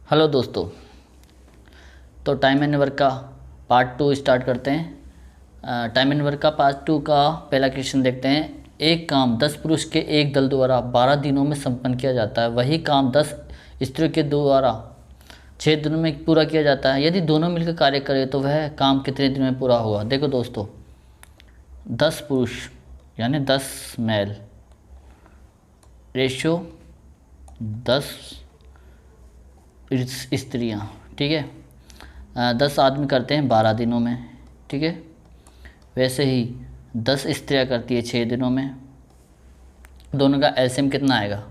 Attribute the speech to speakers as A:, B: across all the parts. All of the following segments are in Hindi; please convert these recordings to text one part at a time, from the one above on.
A: हेलो दोस्तों। तो टाइम एंड वर्क का पार्ट 2 स्टार्ट करते हैं। टाइम एंड वर्क का पार्ट 2 का पहला क्वेश्चन देखते हैं। एक काम 10 पुरुष के एक दल द्वारा 12 दिनों में संपन्न किया जाता है, वही काम 10 स्त्रियों के द्वारा 6 दिनों में पूरा किया जाता है। यदि दोनों मिलकर कार्य करें तो वह काम कितने दिन में पूरा होगा। देखो दोस्तों, 10 पुरुष यानी 10 मेल रेशो 10 स्त्रियाँ, ठीक है। 10 आदमी करते हैं 12 दिनों में, ठीक है। वैसे ही 10 स्त्रियाँ करती है 6 दिनों में। दोनों का एलसीएम कितना आएगा?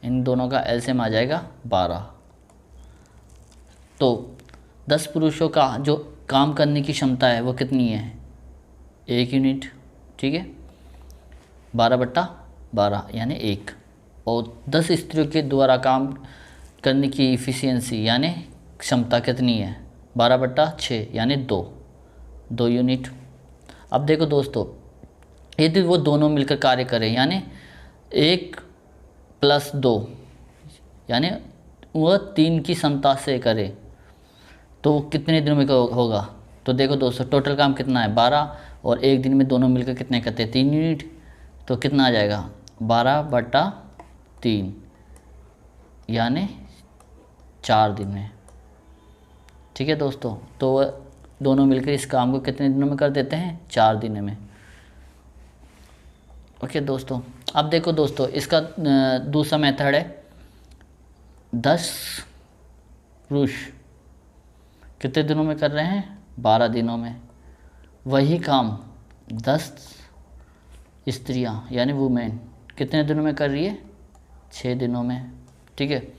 A: इन दोनों का एलसीएम आ जाएगा 12। तो 10 पुरुषों का जो काम करने की क्षमता है वो कितनी है? 1 यूनिट, ठीक है। 12/12 यानी 1। और 10 स्त्रियों के द्वारा काम करने की इफ़िशियंसी यानी क्षमता कितनी है? 12/6 यानी 2 यूनिट। अब देखो दोस्तों, यदि वो दोनों मिलकर कार्य करें यानी 1 + 2 यानी वह 3 की क्षमता से करे तो कितने दिनों में होगा? तो देखो दोस्तों, टोटल काम कितना है? 12 और 1 दिन में दोनों मिलकर कितने करते हैं? 3 यूनिट। तो कितना आ जाएगा? 12/3 यानी 4 दिन में, ठीक है दोस्तों। तो वह दोनों मिलकर इस काम को कितने दिनों में कर देते हैं? 4 दिनों में। ओके दोस्तों, अब देखो दोस्तों, इसका दूसरा मेथड है। 10 पुरुष कितने दिनों में कर रहे हैं? 12 दिनों में। वही काम 10 स्त्रियां यानी वुमेन कितने दिनों में कर रही है? 6 दिनों में, ठीक है।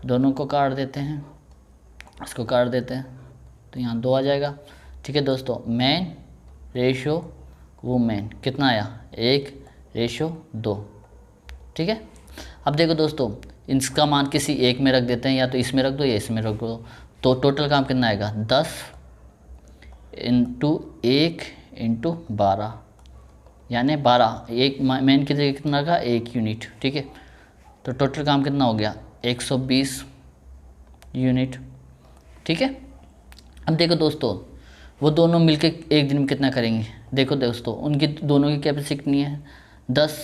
A: दोनों को काट देते हैं, इसको काट देते हैं तो यहाँ 2 आ जाएगा, ठीक है दोस्तों। मैन रेशो वुमेन कितना आया? 1/2, ठीक है। अब देखो दोस्तों, इसका मान किसी एक में रख देते हैं, या तो इसमें रख दो या इसमें रख दो। तो टोटल काम कितना आएगा? 10 × 1 × 12 यानी 12। एक मैन की जगह कितना रखा? 1 यूनिट, ठीक है। तो टोटल काम कितना हो गया? 120 यूनिट, ठीक है। अब देखो दोस्तों, वो दोनों मिलकर एक दिन में कितना करेंगे? देखो दोस्तों, उनकी दोनों की कैपेसिटी कितनी है? 10,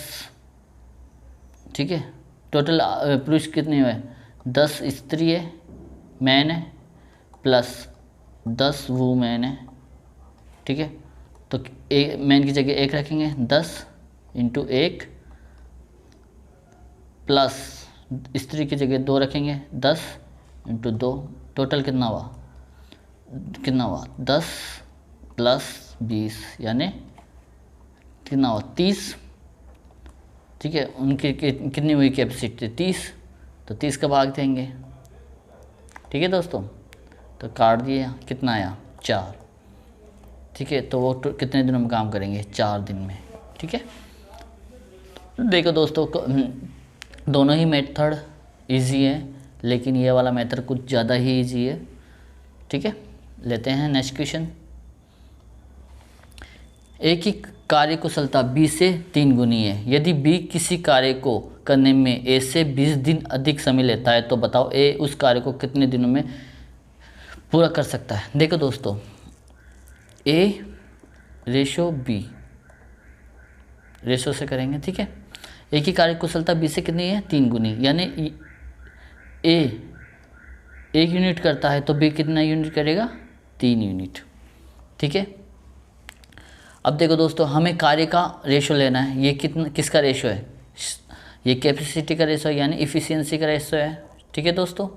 A: ठीक है। टोटल पुरुष कितने हुए? 10 स्त्री है, मैन है, प्लस 10 वुमेन है, ठीक है। तो मैन की जगह 1 रखेंगे, 10 × 1 प्लस स्त्री की जगह 2 रखेंगे, 10 × 2। टोटल कितना हुआ? 10 + 20 यानी कितना हुआ? 30, ठीक है। उनकी कितनी हुई कैपेसिटी? 30। तो 30 का भाग देंगे, ठीक है दोस्तों। तो काट दिए, कितना आया? 4, ठीक है। तो वो कितने दिनों में काम करेंगे? 4 दिन में, ठीक है। देखो दोस्तों, दोनों ही मेथड इजी है, लेकिन ये वाला मेथड कुछ ज़्यादा ही इजी है, ठीक है। लेते हैं नेक्स्ट क्वेश्चन। एक ही कार्य कुशलता B से 3 गुनी है। यदि B किसी कार्य को करने में A से 20 दिन अधिक समय लेता है तो बताओ A उस कार्य को कितने दिनों में पूरा कर सकता है। देखो दोस्तों, A/B रेशो से करेंगे, ठीक है। एक ही कार्य कुशलता B से कितनी है? 3 गुनी, यानी A 1 यूनिट करता है तो B कितना यूनिट करेगा? 3 यूनिट, ठीक है। अब देखो दोस्तों, हमें कार्य का रेशो लेना है। ये किसका रेशो है? ये कैपेसिटी का रेशो है, यानी इफ़िशियंसी का रेशो है, ठीक है दोस्तों।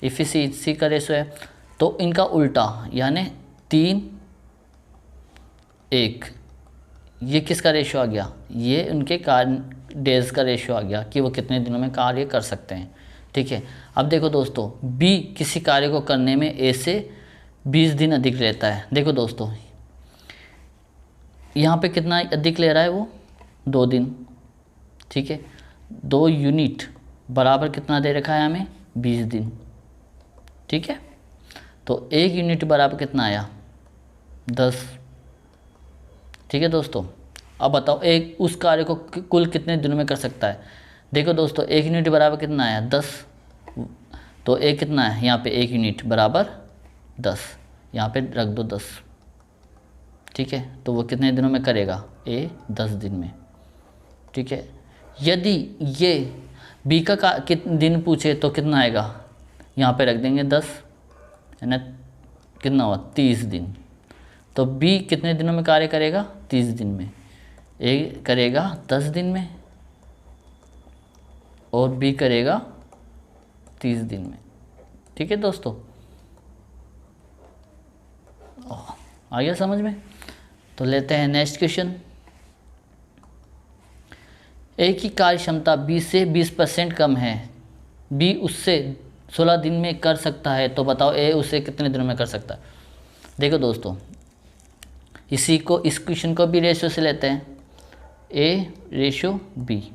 A: इफ़िशियंसी का रेशो है, तो इनका उल्टा यानी 3:1 ये किसका रेशो आ गया? ये उनके कार्य डेज का रेशो आ गया कि वो कितने दिनों में कार्य कर सकते हैं, ठीक है। अब देखो दोस्तों, B किसी कार्य को करने में A से 20 दिन अधिक लेता है। देखो दोस्तों, यहाँ पे कितना अधिक ले रहा है वो? 2 दिन, ठीक है। 2 यूनिट बराबर कितना दे रखा है हमें? 20 दिन, ठीक है। तो 1 यूनिट बराबर कितना आया? 10, ठीक है दोस्तों। अब बताओ एक उस कार्य को कुल कितने दिनों में कर सकता है? देखो दोस्तों, 1 यूनिट बराबर कितना आया? 10। तो ए कितना है यहाँ पे 1 यूनिट बराबर 10, यहाँ पे रख दो 10, ठीक है। तो वो कितने दिनों में करेगा, ए 10 दिन में, ठीक है। यदि ये बी का कितने दिन पूछे तो कितना आएगा, यहाँ पे रख देंगे 10, है ना, कितना हुआ 30 दिन। तो बी कितने दिनों में कार्य करेगा, 30 दिन में। ए करेगा 10 दिन में और बी करेगा 30 दिन में, ठीक है दोस्तों। आ गया समझ में। तो लेते हैं नेक्स्ट क्वेश्चन। ए की कार्य क्षमता बी से 20% कम है, बी उससे 16 दिन में कर सकता है, तो बताओ ए उसे कितने दिनों में कर सकता है। देखो दोस्तों, इस क्वेश्चन को भी रेशो से लेते हैं, ए रेशो बी।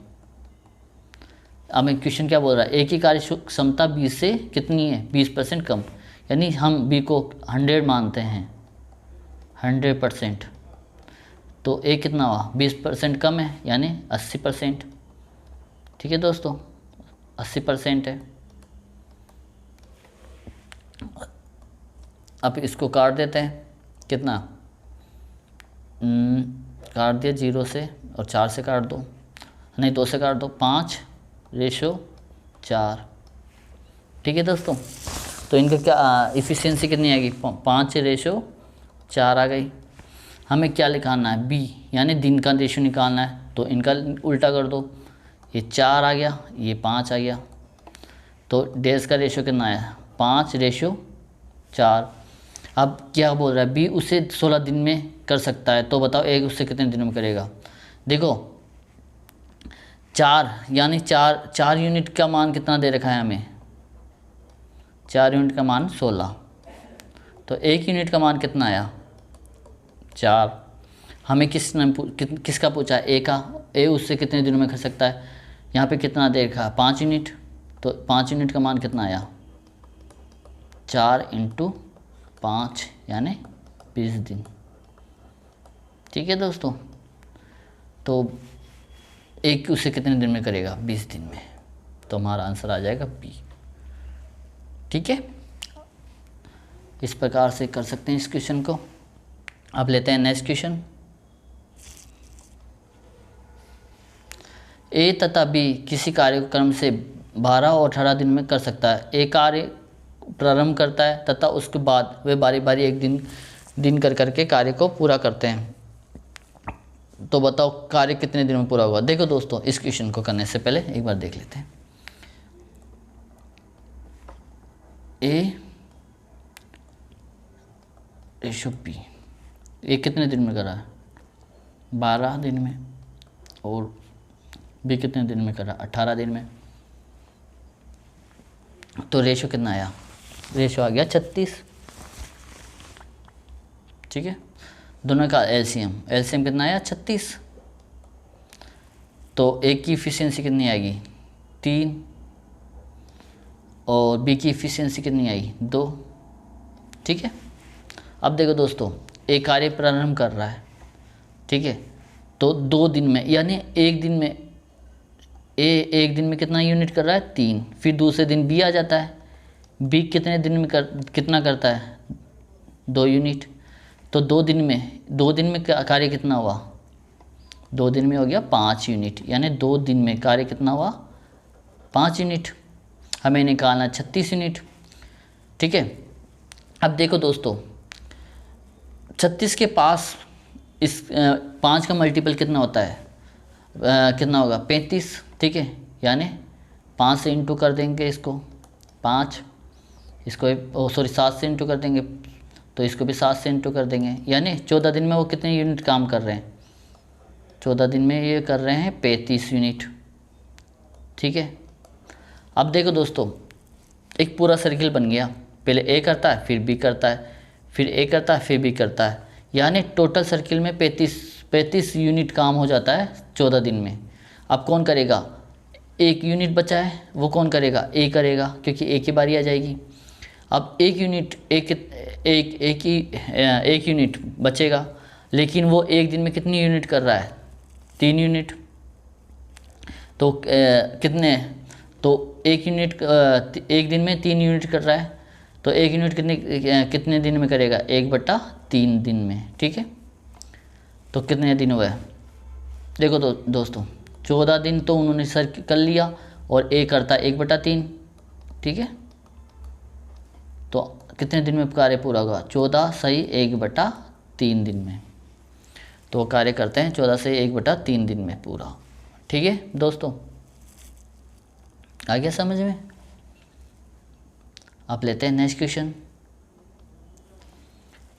A: अब क्वेश्चन क्या बोल रहा है, ए की कार्य क्षमता बी से कितनी है, 20% कम, यानी हम बी को 100 मानते हैं, 100%। तो ए कितना हुआ, 20% कम है, यानी 80%, ठीक है दोस्तों, 80% है। अब इसको काट देते हैं, कितना काट दिया 0 से, और 4 से काट दो, नहीं 2 से काट दो, 5:4, ठीक है दोस्तों। तो इनका क्या इफ़िशियंसी कितनी आएगी, 5:4 आ गई। हमें क्या लिखाना है, बी यानी दिन का रेशो निकालना है, तो इनका उल्टा कर दो, ये 4 आ गया, ये 5 आ गया, तो डेज का रेशो कितना आया, 5:4। अब क्या बोल रहा है, बी उसे 16 दिन में कर सकता है, तो बताओ ए उससे कितने दिनों में करेगा। देखो 4 यानी 4 यूनिट का मान कितना दे रखा है हमें, 4 यूनिट का मान 16, तो 1 यूनिट का मान कितना आया, 4। हमें किसका पूछा है, ए का, ए उससे कितने दिनों में कर सकता है, यहाँ पे कितना दे रखा है 5 यूनिट, तो 5 यूनिट का मान कितना आया, 4 × 5 यानी 20 दिन, ठीक है दोस्तों। तो एक उसे कितने दिन में करेगा, 20 दिन में, तो हमारा आंसर आ जाएगा बी, ठीक है। इस प्रकार से कर सकते हैं इस क्वेश्चन को। अब लेते हैं नेक्स्ट क्वेश्चन। ए तथा बी किसी कार्यक्रम से 12 और 18 दिन में कर सकता है। ए कार्य प्रारंभ करता है तथा उसके बाद वे बारी बारी एक दिन कर करके कार्य को पूरा करते हैं, तो बताओ कार्य कितने दिन में पूरा होगा। देखो दोस्तों, इस क्वेश्चन को करने से पहले एक बार देख लेते हैं। ए रेशो बी, ए कितने दिन में कर रहा है, 12 दिन में, और बी कितने दिन में कर रहा है, 18 दिन में। तो रेशो कितना आया, रेशो आ गया 36, ठीक है। दोनों का एलसीएम कितना आया, 36। तो ए की इफिशियंसी कितनी आएगी, 3, और बी की इफिशियंसी कितनी आई, 2, ठीक है। अब देखो दोस्तों, ए कार्य प्रारंभ कर रहा है, ठीक है, तो 2 दिन में, यानी एक दिन में एक दिन में कितना यूनिट कर रहा है, 3। फिर दूसरे दिन बी आ जाता है, बी कितने दिन में कितना करता है, 2 यूनिट। तो 2 दिन में कार्य कितना हुआ, 2 दिन में हो गया 5 यूनिट, यानी 2 दिन में कार्य कितना हुआ, 5 यूनिट। हमें निकालना 36 यूनिट, ठीक है। अब देखो दोस्तों, 36 के पास इस 5 का मल्टीपल कितना होता है, कितना होगा, 35, ठीक है। यानी 5 से इंटू कर देंगे इसको, 5, इसको 7 से इंटू कर देंगे, तो इसको भी 7 से इंटू कर देंगे, यानी 14 दिन में वो कितने यूनिट काम कर रहे हैं, 14 दिन में ये कर रहे हैं 35 यूनिट, ठीक है। अब देखो दोस्तों, एक पूरा सर्किल बन गया, पहले ए करता है, फिर बी करता है, फिर ए करता है, फिर बी करता है, यानी टोटल सर्किल में 35 यूनिट काम हो जाता है 14 दिन में। अब कौन करेगा, 1 यूनिट बचा है, वो कौन करेगा, ए करेगा, क्योंकि ए की बारी आ जाएगी। अब 1 यूनिट बचेगा, लेकिन वो एक दिन में कितनी यूनिट कर रहा है, 3 यूनिट। तो कितने तो एक दिन में 3 यूनिट कर रहा है, तो 1 यूनिट कितने दिन में करेगा? 1/3 दिन में, ठीक है। तो कितने दिन हुए? देखो दोस्तों 14 दिन तो उन्होंने सर कर लिया, और ए करता 1/3, ठीक है। तो कितने दिन में कार्य पूरा होगा? 14 सही 1/3 दिन में। तो वो कार्य करते हैं 14 से 1/3 दिन में पूरा, ठीक है दोस्तों। आ गया समझ में? आप लेते हैं नेक्स्ट क्वेश्चन।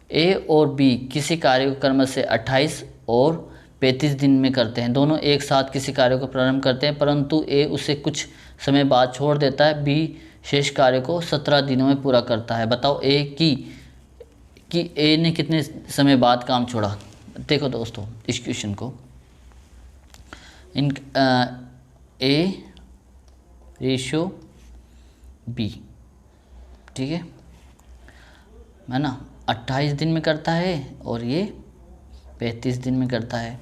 A: ए और बी किसी कार्य को क्रम से 28 और 35 दिन में करते हैं। दोनों एक साथ किसी कार्य को प्रारंभ करते हैं, परंतु ए उसे कुछ समय बाद छोड़ देता है। बी शेष कार्य को 17 दिनों में पूरा करता है। बताओ ए कि ए ने कितने समय बाद काम छोड़ा। देखो दोस्तों इस क्वेश्चन को, ए रेशो बी, ठीक है ना, 28 दिन में करता है और ये 35 दिन में करता है।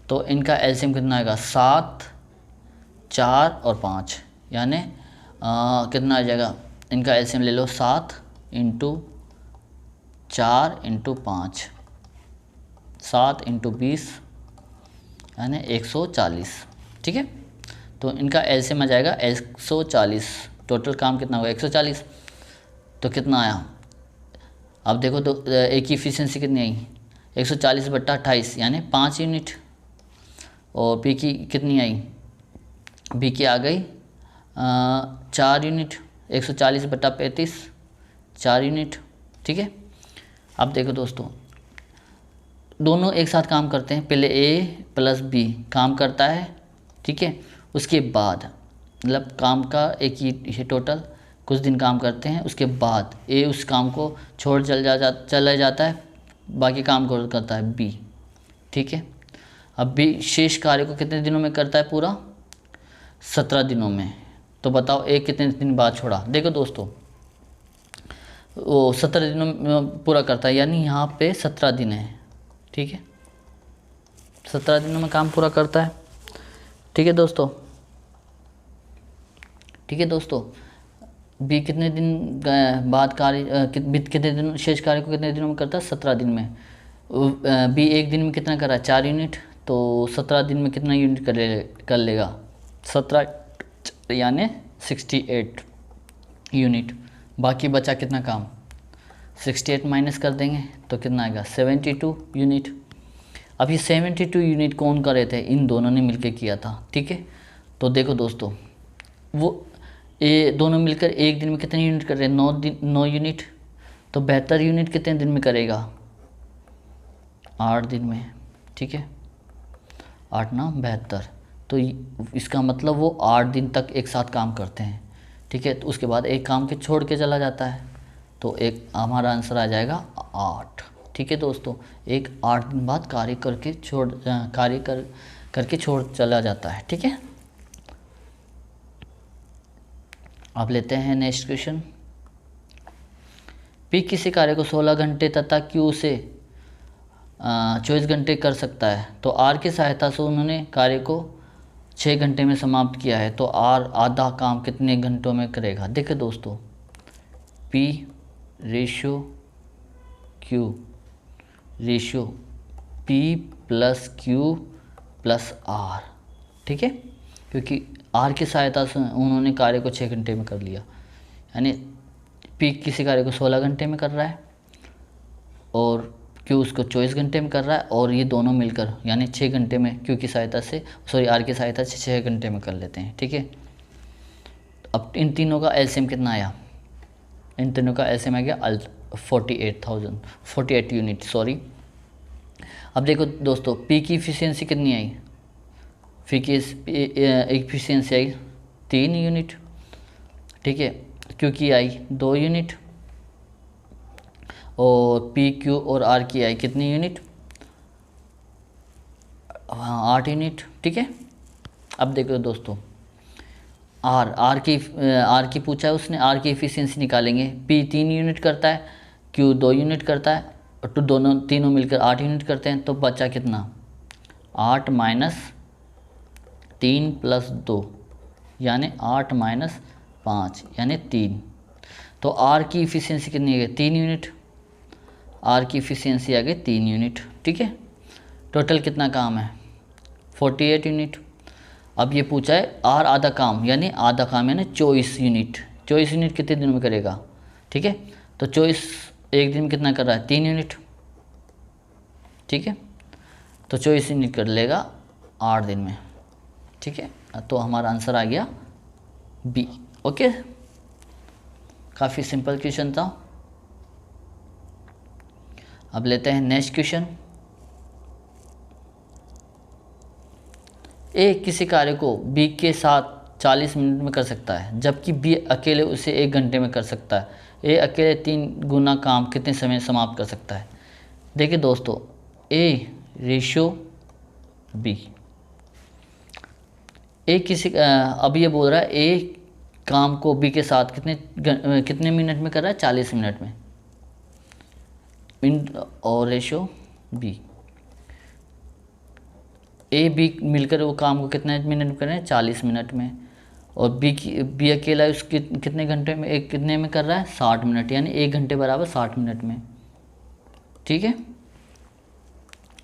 A: तो इनका एलसीएम कितना आएगा? 7, 4 और 5, यानी कितना आ जाएगा? इनका एलसीएम ले लो, 7 × 4 × 5, 7 × 20 यानी 140, ठीक है। तो इनका एलसीएम आ जाएगा 140। टोटल काम कितना होगा? 140। तो कितना आया? अब देखो तो ए की इफिशियंसी कितनी आई? 140/28 यानी 5 यूनिट। और बी की कितनी आई? बी की आ गई 4 यूनिट। 140/35 4 यूनिट, ठीक है। अब देखो दोस्तों दोनों एक साथ काम करते हैं। पहले ए + बी काम करता है, ठीक है। उसके बाद मतलब काम का एक ही टोटल कुछ दिन काम करते हैं, उसके बाद ए उस काम को छोड़ चला जाता है, बाकी काम को करता है बी, ठीक है। अब बी शेष कार्य को कितने दिनों में करता है? पूरा 17 दिनों में। तो बताओ ए कितने दिन बाद छोड़ा? देखो दोस्तों वो 17 दिनों में पूरा करता है, यानी यहाँ पे 17 दिन है, ठीक है। 17 दिनों में काम पूरा करता है, ठीक है दोस्तों। ठीक है दोस्तों, बी कितने दिन बाद कार्य कितने दिन शेष कार्य को कितने दिनों में करता है? 17 दिन में। बी एक दिन में कितना कर रहा है? 4 यूनिट। तो 17 दिन में कितना यूनिट कर लेगा? 17 यानी 68 यूनिट। बाकी बचा कितना काम? 68 माइनस कर देंगे तो कितना आएगा? 72 यूनिट। अब ये 72 यूनिट कौन कर रहे थे? इन दोनों ने मिलकर किया था, ठीक है। तो देखो दोस्तों वो ये दोनों मिलकर एक दिन में कितने यूनिट कर रहे हैं? 9 यूनिट। तो 72 यूनिट कितने दिन में करेगा? 8 दिन में, ठीक है। 8 9 72। तो इसका मतलब वो 8 दिन तक एक साथ काम करते हैं, ठीक है। तो उसके बाद एक काम के छोड़ के चला जाता है, तो एक हमारा आंसर आ जाएगा 8, ठीक है दोस्तों। एक 8 दिन बाद कार्य करके छोड़ चला जाता है, ठीक है। अब लेते हैं नेक्स्ट क्वेश्चन। पी किसी कार्य को 16 घंटे तथा क्यू से 24 घंटे कर सकता है। तो आर की सहायता से उन्होंने कार्य को 6 घंटे में समाप्त किया है। तो आर आधा काम कितने घंटों में करेगा? देखिए दोस्तों P ratio Q ratio P + Q + R, ठीक है। क्योंकि आर की सहायता से उन्होंने कार्य को 6 घंटे में कर लिया, यानी पी किसी कार्य को 16 घंटे में कर रहा है और क्यू उसको 24 घंटे में कर रहा है, और ये दोनों मिलकर यानी 6 घंटे में क्यू की सहायता से आर की सहायता से 6 घंटे में कर लेते हैं, ठीक है। अब इन तीनों का एलसीएम कितना आया? इन तीनों का एलसीएम आ गया 48 यूनिट, सॉरी। अब देखो दोस्तों पी की इफिशियंसी कितनी आई? पी की इफिशियंसी आई 3 यूनिट, ठीक है। क्यू की आई 2 यूनिट, और पी क्यू और आर की आई कितनी यूनिट? 8 यूनिट, ठीक है। अब देखो दोस्तों आर की पूछा है उसने, आर की इफिशियंसी निकालेंगे। पी 3 यूनिट करता है, क्यू 2 यूनिट करता है, और तो तीनों मिलकर 8 यूनिट करते हैं। तो बचा कितना? 8 - 3 + 2 यानी 8 माइनस 5 यानी 3। तो आर की इफ़िशियंसी कितनी है? 3 यूनिट। आर की इफ़िशियंसी आ गई 3 यूनिट। ठीक है, टोटल कितना काम है? 48 यूनिट। अब ये पूछा है आर आधा काम, यानी आधा काम यानी 24 यूनिट। 24 यूनिट कितने दिनों में करेगा? ठीक है, तो 24 एक दिन में कितना कर रहा है? 3 यूनिट। ठीक है, तो 24 यूनिट कर लेगा 8 दिन में। ठीक है, तो हमारा आंसर आ गया बी। ओके, काफ़ी सिंपल क्वेश्चन था। अब लेते हैं नेक्स्ट क्वेश्चन। ए किसी कार्य को बी के साथ 40 मिनट में कर सकता है, जबकि बी अकेले उसे 1 घंटे में कर सकता है। ए अकेले 3 गुना काम कितने समय में समाप्त कर सकता है? देखिए दोस्तों, ए रेशियो बी। ए किसी अब ये बोल रहा है ए काम को बी के साथ कितने मिनट में कर रहा है? 40 मिनट में। और रेशियो बी, ए बी मिलकर वो काम को कितने मिनट में कर रहे हैं? 40 मिनट में। और बी अकेला उसके कितने घंटे में, एक कितने में कर रहा है? 60 मिनट, यानी 1 घंटे बराबर 60 मिनट में। ठीक है,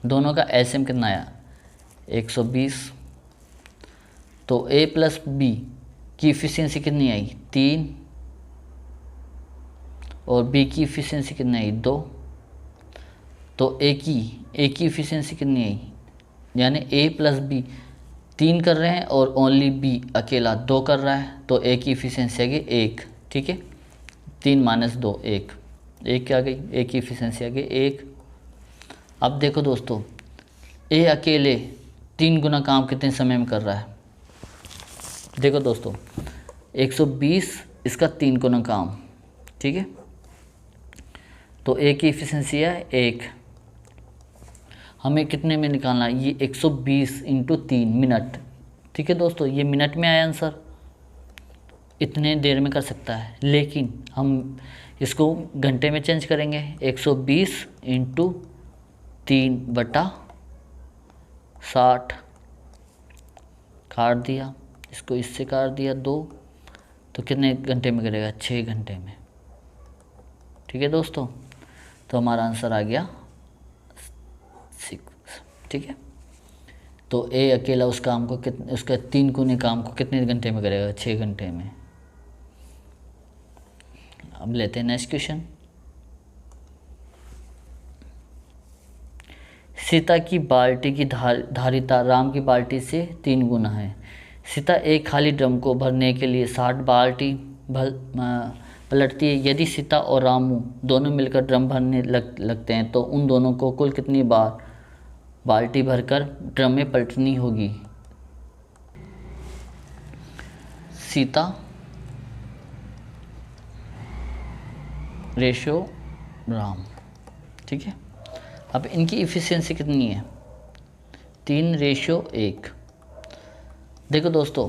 A: दोनों का एसएम कितना आया? 120। तो ए प्लस बी की इफ़िशियंसी कितनी आई? 3। और बी की इफ़िशियंसी कितनी आई? 2। तो ए की इफ़िशियंसी कितनी आई? यानी ए प्लस बी 3 कर रहे हैं और ओनली बी अकेला 2 कर रहा है, तो ए की इफ़िशियंसी आ गई 1। ठीक है, 3 माइनस 2 1, 1 क्या आ गई? ए की इफ़िशियंसी आ गई 1। अब देखो दोस्तों, ए अकेले 3 गुना काम कितने समय में कर रहा है? देखो दोस्तों, 120 इसका 3 गुना काम। ठीक है, तो ए की इफ़िशियंसी है 1। हमें कितने में निकालना है? ये 120 इंटू 3 मिनट। ठीक है दोस्तों, ये मिनट में आया आंसर, इतने देर में कर सकता है। लेकिन हम इसको घंटे में चेंज करेंगे। 120 इंटू 3/60 काट दिया, इसको इससे काट दिया 2, तो कितने घंटे में करेगा? 6 घंटे में। ठीक है दोस्तों, तो हमारा आंसर आ गया 6। ठीक है, तो ए अकेला उस काम को उसका 3 गुने काम को कितने घंटे में करेगा? 6 घंटे में। अब लेते हैं नेक्स्ट क्वेश्चन। सीता की बाल्टी की धारिता राम की बाल्टी से 3 गुना है। सीता एक खाली ड्रम को भरने के लिए 60 बाल्टी पलटती है। यदि सीता और रामू दोनों मिलकर ड्रम भरने लगते हैं तो उन दोनों को कुल कितनी बार बाल्टी भरकर ड्रम में पलटनी होगी? सीता रेशियो राम। ठीक है, अब इनकी इफ़िशियंसी कितनी है? 3:1। देखो दोस्तों,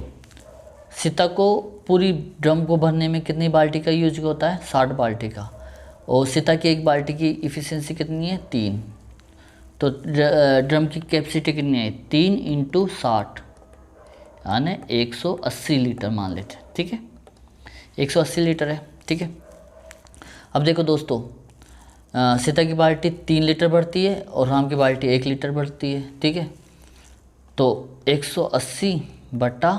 A: सीता को पूरी ड्रम को भरने में कितनी बाल्टी का यूज होता है? 60 बाल्टी का। और सीता की एक बाल्टी की इफ़िशियंसी कितनी है? 3। तो ड्रम की कैपेसिटी कितनी है? 3 इंटू 60 यानी 180 लीटर मान लेते हैं। ठीक है, 180 लीटर है। ठीक है, अब देखो दोस्तों, सीता की बाल्टी 3 लीटर भरती है और राम की बाल्टी 1 लीटर भरती है। ठीक है, तो 180 बटा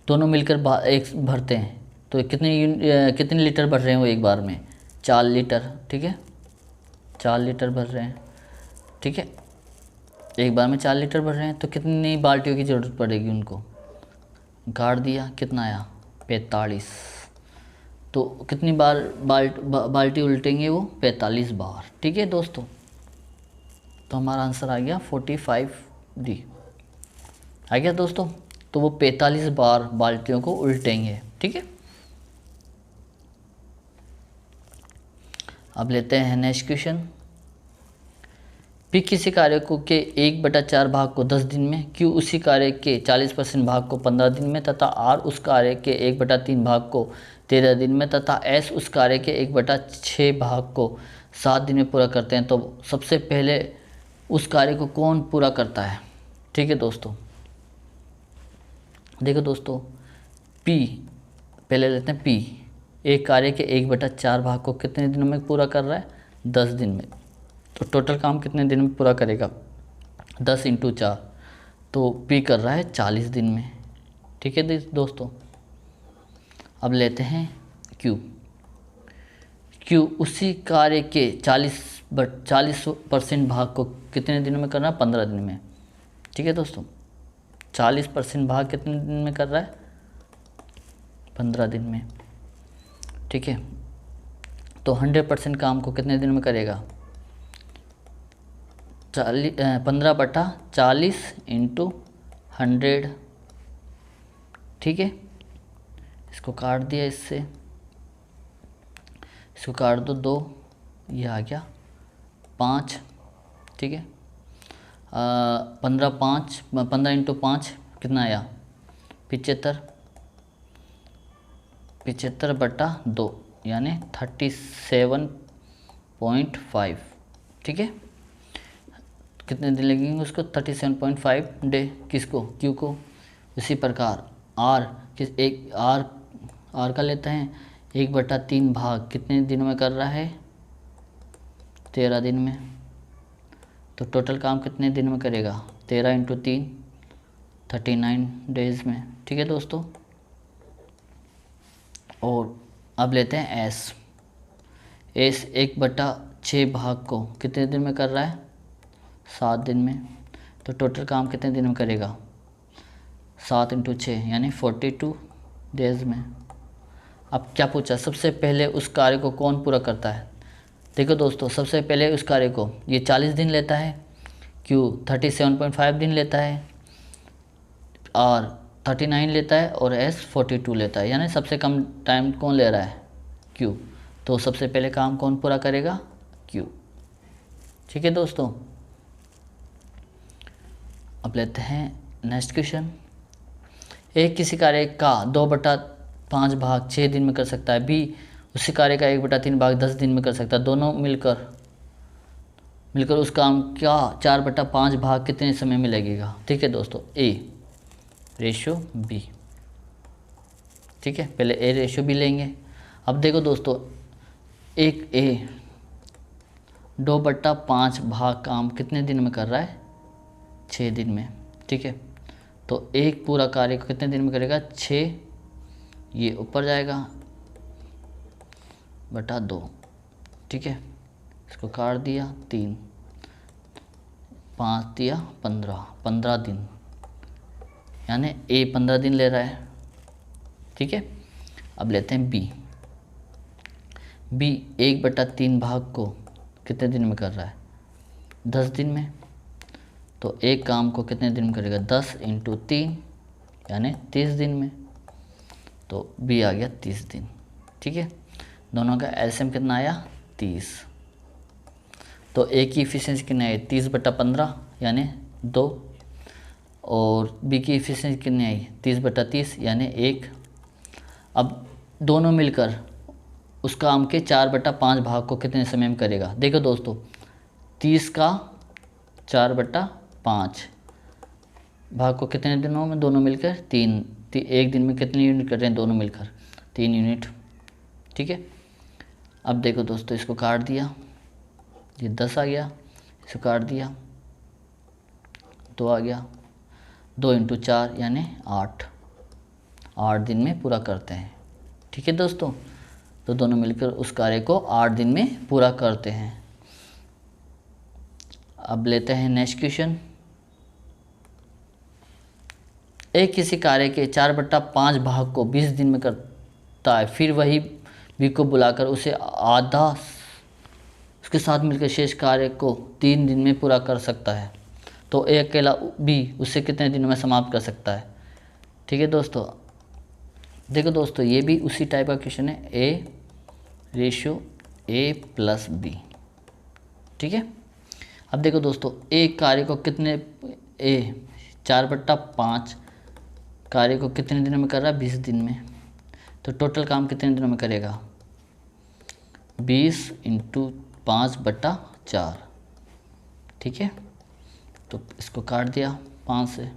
A: दोनों मिलकर एक भरते हैं तो कितने लीटर भर रहे हैं वो एक बार में? 4 लीटर। ठीक है, 4 लीटर भर रहे हैं। ठीक है, एक बार में 4 लीटर भर रहे हैं, तो कितनी बाल्टियों की ज़रूरत पड़ेगी? उनको काट दिया, कितना आया? 45। तो कितनी बार बाल्टी उल्टेंगे वो? 45 बार। ठीक है दोस्तों, तो हमारा आंसर आ गया 45D आ गया दोस्तों। तो वो 45 बार बाल्टियों को उल्टेंगे। ठीक है, अब लेते हैं नेक्स्ट क्वेश्चन। पी किसी कार्य को के 1/4 भाग को 10 दिन में, क्यू उसी कार्य के 40% भाग को 15 दिन में तथा आर उस कार्य के 1/3 भाग को 13 दिन में तथा एस उस कार्य के 1/6 भाग को 7 दिन में पूरा करते हैं, तो सबसे पहले उस कार्य को कौन पूरा करता है? ठीक है दोस्तों, देखो दोस्तों, पी पहले लेते हैं पी, एक कार्य के 1/4 भाग को कितने दिनों में पूरा कर रहा है? 10 दिन में। तो टोटल काम कितने दिन में पूरा करेगा? 10 × 4, तो पी कर रहा है 40 दिन में। ठीक है दोस्तों। अब लेते हैं क्यू। क्यू उसी कार्य के 40% भाग को कितने दिनों में करना है? 15 दिन में। ठीक है दोस्तों, 40% भाग कितने दिन में कर रहा है? 15 दिन में। ठीक है, तो 100% काम को कितने दिन में करेगा? 15/40 × 100। ठीक है, इसको काट दिया, इसको काट दो 2, ये आ गया 5। ठीक है, 15 × 5 कितना आया? 75। 75/2 यानी 37.5। ठीक है, कितने दिन लगेंगे उसको? 37.5 डे। किसको? क्यू को। इसी प्रकार आर आर का लेते हैं 1/3 भाग कितने दिनों में कर रहा है? 13 दिन में। तो टोटल काम कितने दिन में करेगा? 13 × 3 39 डेज में। ठीक है दोस्तों। और अब लेते हैं एस 1/6 भाग को कितने दिन में कर रहा है? 7 दिन में। तो टोटल काम कितने दिन में करेगा? 7 × 6 यानी 42 डेज में। अब क्या पूछा? सबसे पहले उस कार्य को कौन पूरा करता है? देखो दोस्तों, सबसे पहले उस कार्य को ये 40 दिन लेता है, क्यू 37.5 दिन लेता है, और 39 लेता है, और एस 42 लेता है। यानी सबसे कम टाइम कौन ले रहा है? क्यू। तो सबसे पहले काम कौन पूरा करेगा? क्यू। ठीक है दोस्तों। अब लेते हैं नेक्स्ट क्वेश्चन। एक किसी कार्य का 2/5 भाग 6 दिन में कर सकता है, बी उसी कार्य का 1/3 भाग 10 दिन में कर सकता है। दोनों मिलकर उस काम का 4/5 भाग कितने समय में लगेगा? ठीक है दोस्तों, ए रेशो बी। ठीक है, पहले ए रेशो बी लेंगे। अब देखो दोस्तों, एक ए 2/5 भाग काम कितने दिन में कर रहा है? 6 दिन में। ठीक है, तो एक पूरा कार्य को कितने दिन में करेगा? 6, ये ऊपर जाएगा बटा 2। ठीक है, इसको काट दिया 3, 5 दिया 15 दिन, यानी ए 15 दिन ले रहा है। ठीक है, अब लेते हैं बी 1/3 भाग को कितने दिन में कर रहा है? 10 दिन में। तो एक काम को कितने दिन में करेगा? 10 × 3 यानी 30 दिन में। तो बी आ गया 30 दिन। ठीक है, दोनों का एलसीएम कितना आया? 30। तो ए की इफिशिएंसी कितनी आई? 30/15 यानी 2, और बी की इफिशिएंसी कितनी आई? 30/30 यानी 1। अब दोनों मिलकर उस काम के 4/5 भाग को कितने समय में करेगा? देखो दोस्तों, 30 का 4/5 भाग को कितने दिनों में? दोनों मिलकर 3। एक दिन में कितनी यूनिट कर रहे हैं दोनों मिलकर? 3 यूनिट। ठीक है, अब देखो दोस्तों, इसको काट दिया, ये 10 आ गया, इसको काट दिया 2 आ गया, 2 × 4 यानी 8 दिन में पूरा करते हैं। ठीक है दोस्तों, तो दोनों मिलकर उस कार्य को 8 दिन में पूरा करते हैं। अब लेते हैं नेक्स्ट क्वेश्चन। एक किसी कार्य के 4/5 भाग को 20 दिन में करता है, फिर वही बी को बुलाकर उसे आधा उसके साथ मिलकर शेष कार्य को 3 दिन में पूरा कर सकता है। तो ए अकेला बी उसे कितने दिनों में समाप्त कर सकता है? ठीक है दोस्तों, देखो दोस्तों, ये भी उसी टाइप का क्वेश्चन है, A ratio A plus B. ठीक है, अब देखो दोस्तों, एक कार्य को कितने 4/5 कार्य को कितने दिनों में कर रहा है? 20 दिन में। तो टोटल काम कितने दिनों में करेगा? 20 × 5/4। ठीक है, तो इसको काट दिया 5 से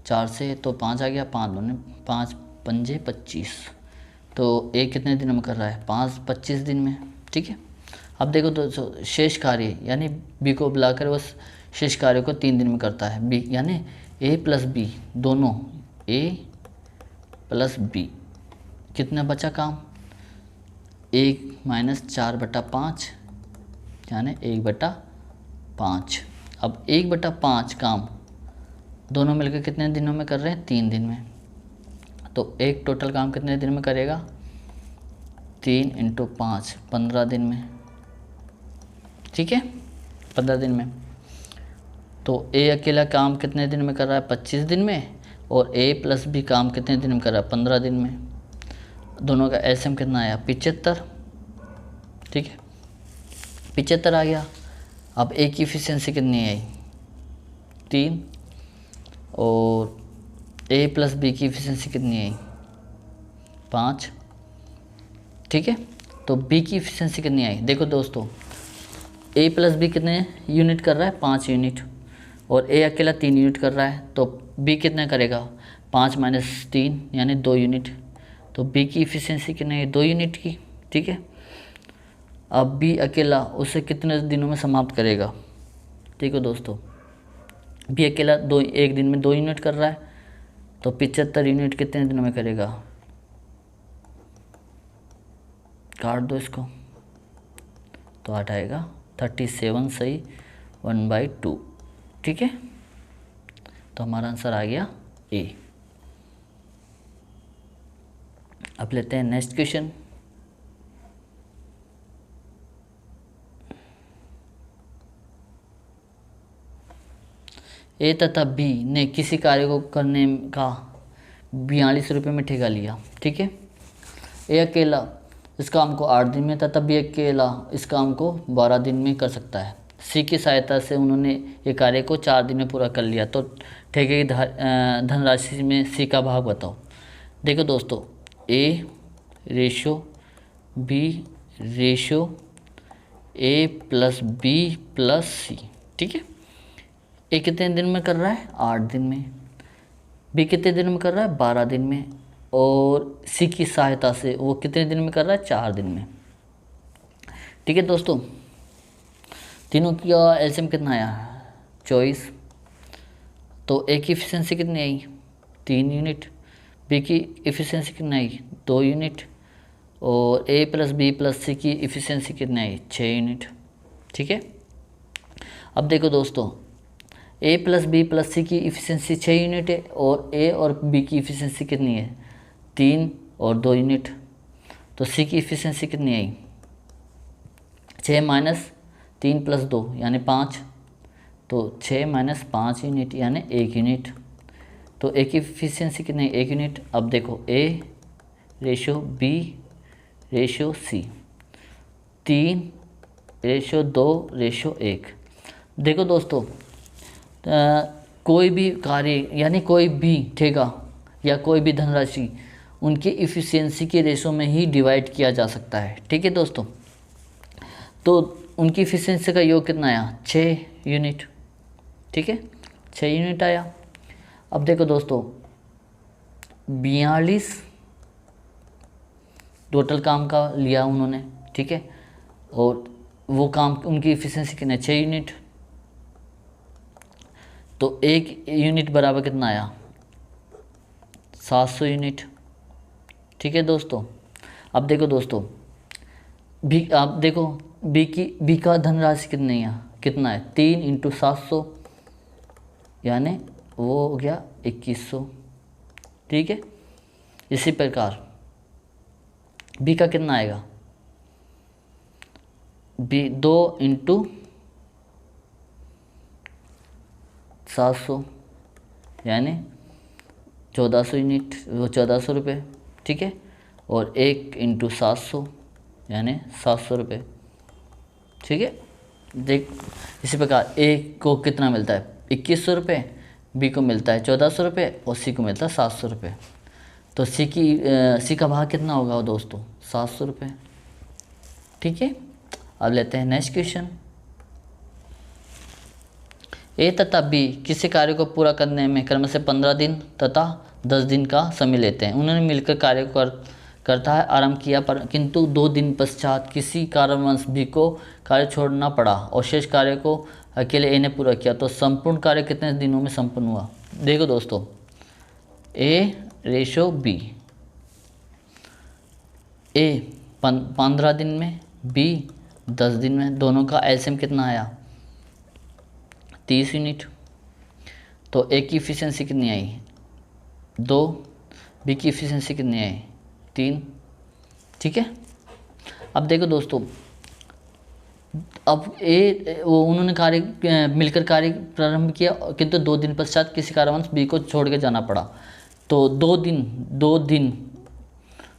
A: 4 से, तो 5 आ गया, 5 दूने 5 पंजे 25, तो ए कितने दिनों में कर रहा है, 25 दिन में। ठीक है, अब देखो दोस्तों शेष कार्य यानी बी को बुलाकर वो शेष कार्य को 3 दिन में करता है। बी यानी ए प्लस बी दोनों, ए प्लस बी कितना बचा काम, 1 - 4/5 यानी 1/5। अब 1/5 काम दोनों मिलकर कितने दिनों में कर रहे हैं, 3 दिन में। तो एक टोटल काम कितने दिन में करेगा, 3 × 5 15 दिन में। ठीक है, 15 दिन में। तो ए अकेला काम कितने दिन में कर रहा है, 25 दिन में, और ए प्लस बी काम कितने दिन में कर रहा है, 15 दिन में। दोनों का एलसीएम कितना आया, 75। ठीक है, 75 आ गया। अब ए की इफिशिएंसी कितनी आई, 3, और ए प्लस बी की इफिशिएंसी कितनी आई, 5। ठीक है, तो बी की इफिशिएंसी कितनी आई, देखो दोस्तों ए प्लस बी कितने यूनिट कर रहा है, 5 यूनिट, और ए अकेला 3 यूनिट कर रहा है, तो बी कितना करेगा, 5 - 3 यानी 2 यूनिट। तो बी की इफिशिएंसी कितनी है, 2 यूनिट की। ठीक है, अब बी अकेला उसे कितने दिनों में समाप्त करेगा, देखो दोस्तों बी अकेला 1 दिन में 2 यूनिट कर रहा है, तो 75 यूनिट कितने दिनों में करेगा, काट दो इसको, तो आ जाएगा 37 सही 1/2। ठीक है, तो हमारा आंसर आ गया ए। अब लेते हैं नेक्स्ट क्वेश्चन। ए तथा बी ने किसी कार्य को करने का 42 रुपये में ठेका लिया। ठीक है, ए अकेला इस काम को 8 दिन में तथा बी अकेला इस काम को 12 दिन में कर सकता है। सी की सहायता से उन्होंने ये कार्य को 4 दिन में पूरा कर लिया, तो ठेके की धनराशि में सी का भाग बताओ। देखो दोस्तों a ratio b ratio a plus b plus c. ठीक है, ए कितने दिन में कर रहा है, 8 दिन में, बी कितने दिन में कर रहा है, 12 दिन में, और सी की सहायता से वो कितने दिन में कर रहा है, 4 दिन में। ठीक है दोस्तों, तीनों की एलसीएम कितना आया, 24। तो ए की इफिशिएंसी कितनी आई, 3 यूनिट, बी की इफिशिएंसी कितनी आई, 2 यूनिट, और ए प्लस बी प्लस सी की इफिशिएंसी कितनी आई, 6 यूनिट। ठीक है, अब देखो दोस्तों ए प्लस बी प्लस सी की इफिशिएंसी 6 यूनिट है, और ए और बी की इफिशिएंसी कितनी है, 3 और 2 यूनिट। तो सी की इफिशिएंसी कितनी आई, 6 - 3 + 2 यानी 5, तो 6 - 5 यूनिट यानी 1 यूनिट। तो ए की इफिशिएंसी कितनी है, 1 यूनिट। अब देखो ए रेशो बी रेशो सी, 3 रेशो 2 रेशो 1। देखो दोस्तों कोई भी कार्य यानी कोई भी ठेका या कोई भी धनराशि उनकी इफ़िशियंसी के रेशो में ही डिवाइड किया जा सकता है। ठीक है दोस्तों, तो उनकी इफ़िशियंसी का योग कितना आया, 6 यूनिट। ठीक है, 6 यूनिट आया। अब देखो दोस्तों 42 टोटल काम का लिया उन्होंने। ठीक है, और वो काम उनकी इफ़िशियंसी कितनी, 6 यूनिट। तो 1 यूनिट बराबर कितना आया, 700 यूनिट। ठीक है दोस्तों, अब देखो दोस्तों बी, आप देखो बी का धनराशि कितना है 3 × 700 यानी वो हो गया 2100। ठीक है, इसी प्रकार बी का कितना आएगा, बी 2 × 700 यानी 1400 यूनिट, वो 1400 रुपये। ठीक है, और 1 × 700 यानी 700 रुपये। ठीक है, देख इसी प्रकार ए को कितना मिलता है, 2100 रुपये, बी को मिलता है 1400 रुपये, और सी को मिलता है 700 रुपये। तो सी का भाग कितना होगा दोस्तों, 700 रुपये। ठीक है, अब लेते हैं नेक्स्ट क्वेश्चन। ए तथा बी किसी कार्य को पूरा करने में क्रम से 15 दिन तथा 10 दिन का समय लेते हैं। उन्होंने मिलकर कार्य करता है आरंभ किया, पर किंतु 2 दिन पश्चात किसी कारणवश बी को कार्य छोड़ना पड़ा और शेष कार्य को अकेले ए ने पूरा किया, तो संपूर्ण कार्य कितने दिनों में संपन्न हुआ? देखो दोस्तों, ए रेशो बी, ए 15 दिन में, बी 10 दिन में, दोनों का एलसीएम कितना आया? 30 यूनिट। तो ए की इफिशिएंसी कितनी आई? 2। बी की इफिशिएंसी कितनी आई? 3। ठीक है। अब देखो दोस्तों, अब उन्होंने कार्य मिलकर कार्य प्रारंभ किया, किंतु 2 दिन पश्चात किसी कारणवश बी को छोड़ के जाना पड़ा। तो 2 दिन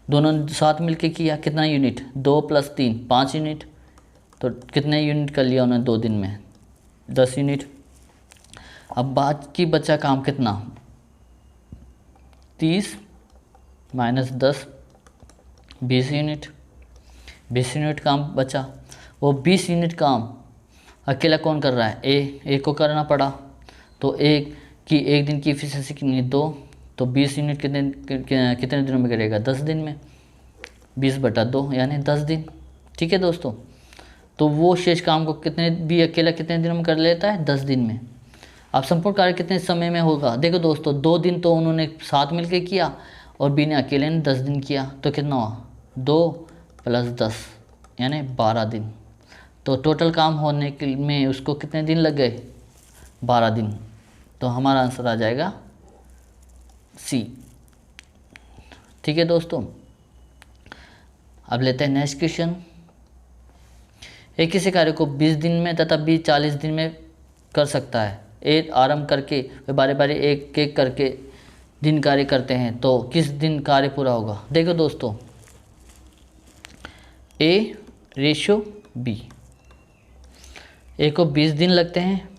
A: दोनों साथ मिलकर किया, कितना यूनिट? 2 + 3 5 यूनिट। तो कितने यूनिट कर लिया उन्होंने 2 दिन में? 10 यूनिट। अब बाकी बचा काम कितना? 30 - 10 20 यूनिट। 20 यूनिट काम बचा। वो 20 यूनिट काम अकेला कौन कर रहा है? ए को करना पड़ा। तो एक दिन की एफिशिएंसी कितनी? 2। तो 20 यूनिट कितने दिनों में करेगा? 10 दिन में। 20/2 यानी 10 दिन। ठीक है दोस्तों। तो वो शेष काम को अकेला कितने दिनों में कर लेता है? 10 दिन में। अब संपूर्ण कार्य कितने समय में होगा? देखो दोस्तों, 2 दिन तो उन्होंने साथ मिलकर किया और बी ने अकेले ने 10 दिन किया, तो कितना हुआ? 2 + 10 यानी 12 दिन। तो टोटल काम होने के में उसको कितने दिन लग गए? 12 दिन। तो हमारा आंसर आ जाएगा सी। ठीक है दोस्तों। अब लेते हैं नेक्स्ट क्वेश्चन। एक किसी कार्य को 20 दिन में तथा बी 40 दिन में कर सकता है। ए आरंभ करके वे बारी बारी एक एक करके दिन कार्य करते हैं, तो किस दिन कार्य पूरा होगा? देखो दोस्तों, ए रेशो बी, ए को 20 दिन लगते हैं,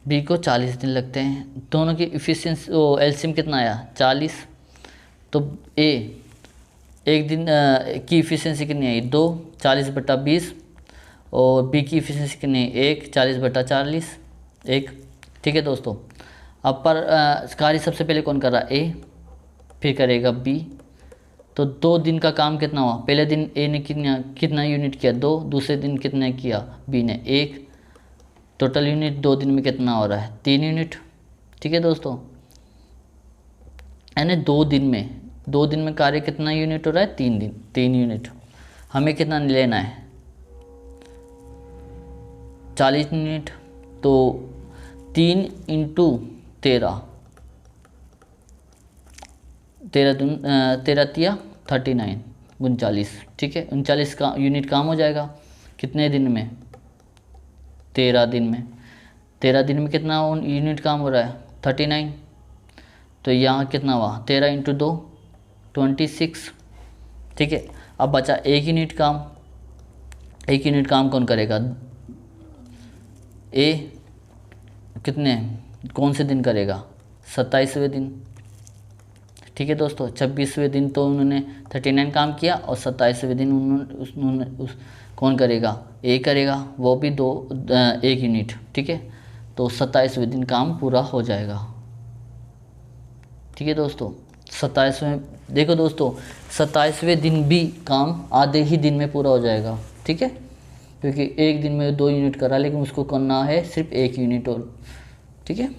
A: बी को 40 दिन लगते हैं। दोनों की इफिशिएंसी एलसीएम कितना आया? 40। तो ए एक दिन की इफिशिएंसी कितनी आई? 2 40/20 और बी की इफिशिएंसी कितनी? 1 40/40 1। ठीक है दोस्तों। अब पर कार्य सबसे पहले कौन कर रहा है? ए, फिर करेगा बी। तो 2 दिन का काम कितना हुआ? पहले दिन ए ने कितना यूनिट किया? 2। दूसरे दिन कितने किया? बी ने 1। टोटल यूनिट 2 दिन में कितना हो रहा है? 3 यूनिट। ठीक है दोस्तों। यानी 2 दिन में कार्य कितना यूनिट हो रहा है? 3 यूनिट। हमें कितना लेना है? 40 यूनिट। तो 3 × 13 13 39 39। ठीक है, 39 का यूनिट काम हो जाएगा कितने दिन में? 13 दिन में। 13 दिन में कितना यूनिट काम हो रहा है? 39। तो यहाँ कितना हुआ? 13 × 2 26। ठीक है। अब बचा 1 यूनिट काम। 1 यूनिट काम कौन करेगा? ए कौन से दिन करेगा? 27वें दिन। ठीक है दोस्तों। 26वें दिन तो उन्होंने 39 काम किया और 27वें दिन उन्होंने कौन करेगा? ए करेगा, वो भी 1 यूनिट। ठीक है। तो 27वें दिन काम पूरा हो जाएगा। ठीक है दोस्तों। 27वें, देखो दोस्तों, 27वें दिन भी काम आधे ही दिन में पूरा हो जाएगा। ठीक है, क्योंकि एक दिन में 2 यूनिट करा, लेकिन उसको करना है सिर्फ 1 यूनिट और। ठीक है,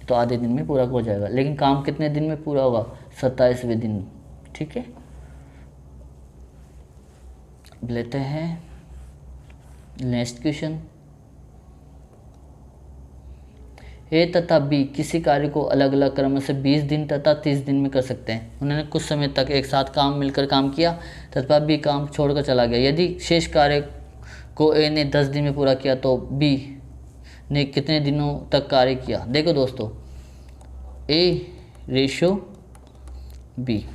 A: तो आधे दिन में पूरा हो जाएगा, लेकिन काम कितने दिन में पूरा होगा? 27वें दिन। ठीक है। लेते हैं नेक्स्ट क्वेश्चन। ए तथा बी किसी कार्य को अलग अलग क्रम से 20 दिन तथा 30 दिन में कर सकते हैं। उन्होंने कुछ समय तक एक साथ मिलकर काम किया तथा बी काम छोड़कर चला गया। यदि शेष कार्य को ए ने 10 दिन में पूरा किया तो बी ने कितने दिनों तक कार्य किया? देखो दोस्तों, ए रेशो बी,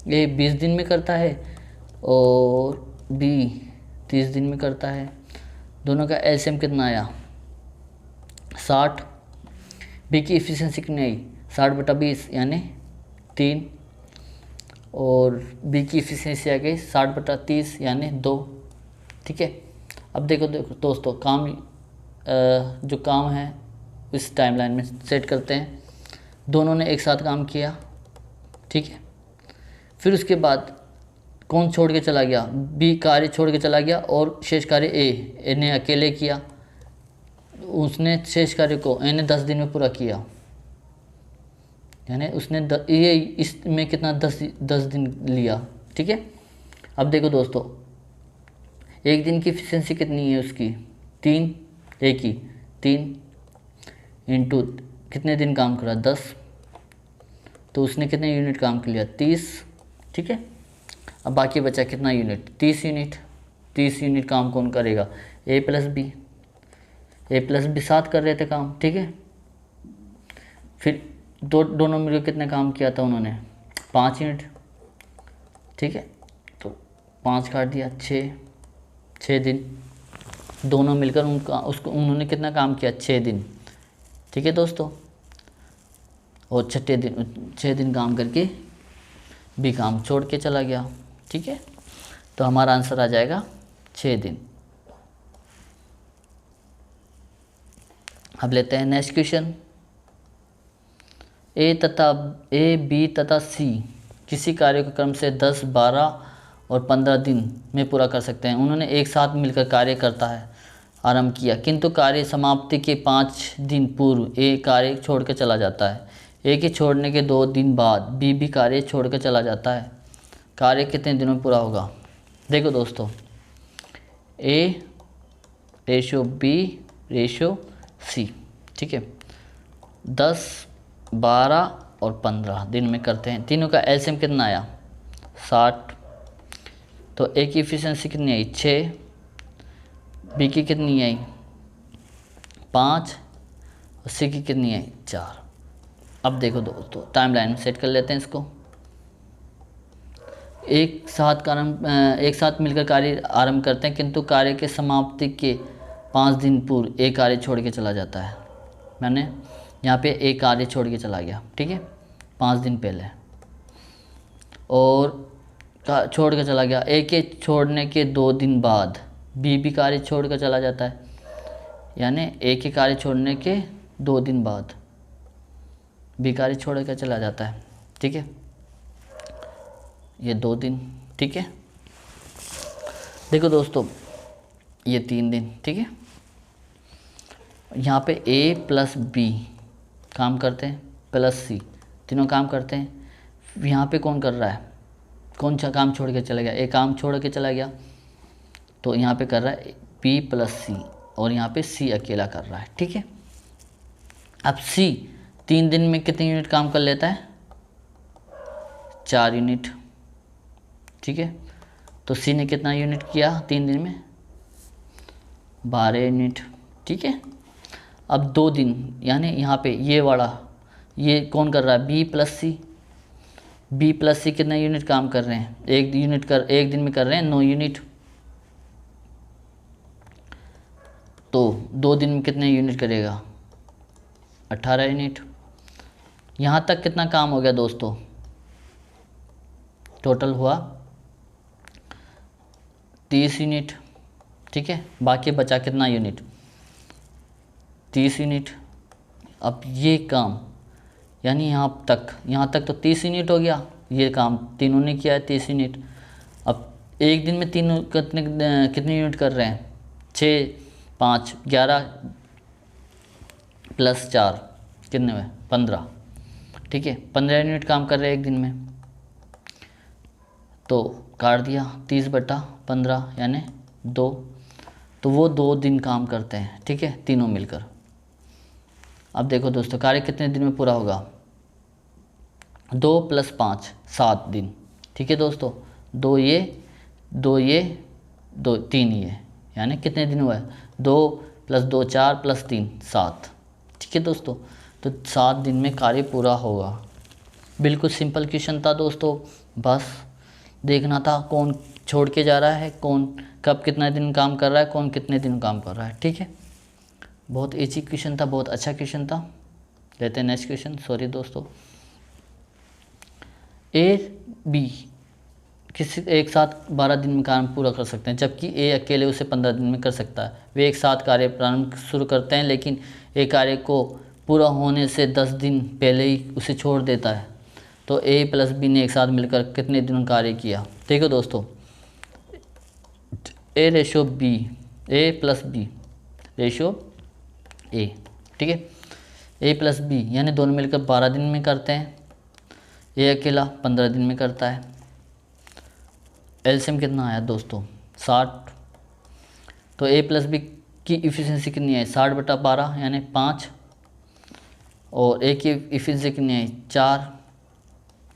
A: ए 20 दिन में करता है और बी 30 दिन में करता है। दोनों का एलसीएम कितना आया? 60। बी की इफिशिएंसी कितनी आई? 60/20 यानी 3। और बी की इफिशिएंसी आ गई 60/30 यानी 2। ठीक है। अब देखो दोस्तों, काम जो काम है इस टाइमलाइन में सेट करते हैं। दोनों ने एक साथ काम किया, ठीक है। फिर उसके बाद कौन छोड़ के चला गया, बी कार्य छोड़ के चला गया और शेष कार्य ए ने अकेले किया। उसने शेष कार्य को ए ने 10 दिन में पूरा किया, यानी उसने ये इसमें कितना 10 दिन लिया, ठीक है। अब देखो दोस्तों, एक दिन की एफिशिएंसी कितनी है उसकी, 3, ए की 3 इंटू कितने दिन काम करा 10, तो उसने कितने यूनिट काम कर लिया 30, ठीक है। अब बाकी बचा कितना यूनिट, 30 यूनिट। 30 यूनिट काम कौन करेगा, ए प्लस बी साथ कर रहे थे काम, ठीक है। फिर दोनों मिलकर कितने काम किया था उन्होंने, 5 यूनिट, ठीक है। तो 5 काट दिया, 6 दिन। दोनों मिलकर उन्होंने कितना काम किया, 6 दिन, ठीक है दोस्तों। और 6 दिन काम करके भी काम छोड़ के चला गया, ठीक है। तो हमारा आंसर आ जाएगा 6 दिन। अब लेते हैं नेक्स्ट क्वेश्चन। ए बी तथा सी किसी कार्य को क्रम से 10, 12 और 15 दिन में पूरा कर सकते हैं। उन्होंने एक साथ मिलकर कार्य करता है आरंभ किया, किंतु कार्य समाप्ति के 5 दिन पूर्व ए कार्य छोड़कर चला जाता है। ए के छोड़ने के 2 दिन बाद बी भी कार्य छोड़कर चला जाता है। कार्य कितने दिनों में पूरा होगा। देखो दोस्तों, ए रेशो बी रेशो सी, ठीक है, 10, 12 और 15 दिन में करते हैं। तीनों का एलसीएम कितना आया, 60। तो ए की एफिशिएंसी कितनी आई, 6, बी की कितनी आई, 5 और सी की कितनी आई, 4। अब देखो दोस्तों, टाइमलाइन में सेट कर लेते हैं इसको। एक साथ मिलकर कार्य आरंभ करते हैं, किंतु कार्य के समाप्ति के 5 दिन पूर्व एक कार्य छोड़ के चला जाता है। मैंने यहाँ पे एक कार्य छोड़ के चला गया, ठीक है, 5 दिन पहले, और छोड़ के चला गया। ए के छोड़ने के 2 दिन बाद बी भी कार्य छोड़ कर चला जाता है, यानी ए के कार्य छोड़ने के 2 दिन बाद बी कार्य छोड़ कर चला जाता है, ठीक है। ये 2 दिन, ठीक है। देखो दोस्तों, ये 3 दिन, ठीक है। यहाँ पे ए प्लस बी काम करते हैं, प्लस सी, तीनों काम करते हैं। यहाँ पे कौन कर रहा है, कौन सा काम छोड़ के चला गया, ए काम छोड़ के चला गया, तो यहाँ पे कर रहा है बी प्लस सी, और यहाँ पे सी अकेला कर रहा है, ठीक है। अब सी 3 दिन में कितने यूनिट काम कर लेता है, 4 यूनिट, ठीक है। तो सी ने कितना यूनिट किया 3 दिन में, 12 यूनिट, ठीक है। अब 2 दिन, यानी यहाँ पे ये वाला, ये कौन कर रहा है, बी प्लस सी। बी प्लस सी कितना यूनिट काम कर रहे हैं, एक दिन में कर रहे हैं 9 यूनिट। तो 2 दिन में कितने यूनिट करेगा, 18 यूनिट। यहाँ तक कितना काम हो गया दोस्तों, टोटल हुआ 30 यूनिट, ठीक है। बाकी बचा कितना यूनिट, 30 यूनिट। अब ये काम, यानी यहाँ तक तो 30 यूनिट हो गया, ये काम तीनों ने किया है 30 यूनिट। अब एक दिन में तीनों कितने यूनिट कर रहे हैं, 6, 5, 11 प्लस 4 कितने में, 15, ठीक है। 15 यूनिट काम कर रहे हैं एक दिन में, तो काट दिया 30/15 यानी 2। तो वो 2 दिन काम करते हैं, ठीक है, तीनों मिलकर। अब देखो दोस्तों, कार्य कितने दिन में पूरा होगा, 2 + 5 7 दिन, ठीक है दोस्तों। 2 ये 3 ये, यानी कितने दिन हुआ है, 2 + 2 4 + 3 7, ठीक है दोस्तों। तो 7 दिन में कार्य पूरा होगा। बिल्कुल सिंपल क्वेश्चन था दोस्तों, बस देखना था कौन छोड़ के जा रहा है, कौन कब कितना दिन काम कर रहा है, कौन कितने दिन काम कर रहा है, ठीक है। बहुत इजी क्वेश्चन था, बहुत अच्छा क्वेश्चन था। लेते हैं नेक्स्ट क्वेश्चन। सॉरी दोस्तों, ए बी किसी एक साथ 12 दिन में काम पूरा कर सकते हैं, जबकि ए अकेले उसे 15 दिन में कर सकता है। वे एक साथ कार्य प्रारंभ शुरू करते हैं, लेकिन ए कार्य को पूरा होने से 10 दिन पहले ही उसे छोड़ देता है, तो ए प्लस बी ने एक साथ मिलकर कितने दिनों कार्य किया। ठीक है दोस्तों, a ratio b, a plus b ratio a, ठीक है, ए प्लस बी यानी दोनों मिलकर 12 दिन में करते हैं, ए अकेला 15 दिन में करता है। एलसीएम कितना आया दोस्तों 60, तो ए प्लस बी की इफ़िशियंसी कितनी है 60/12 यानी 5, और ए की इफ़िशियंसी कितनी है 4,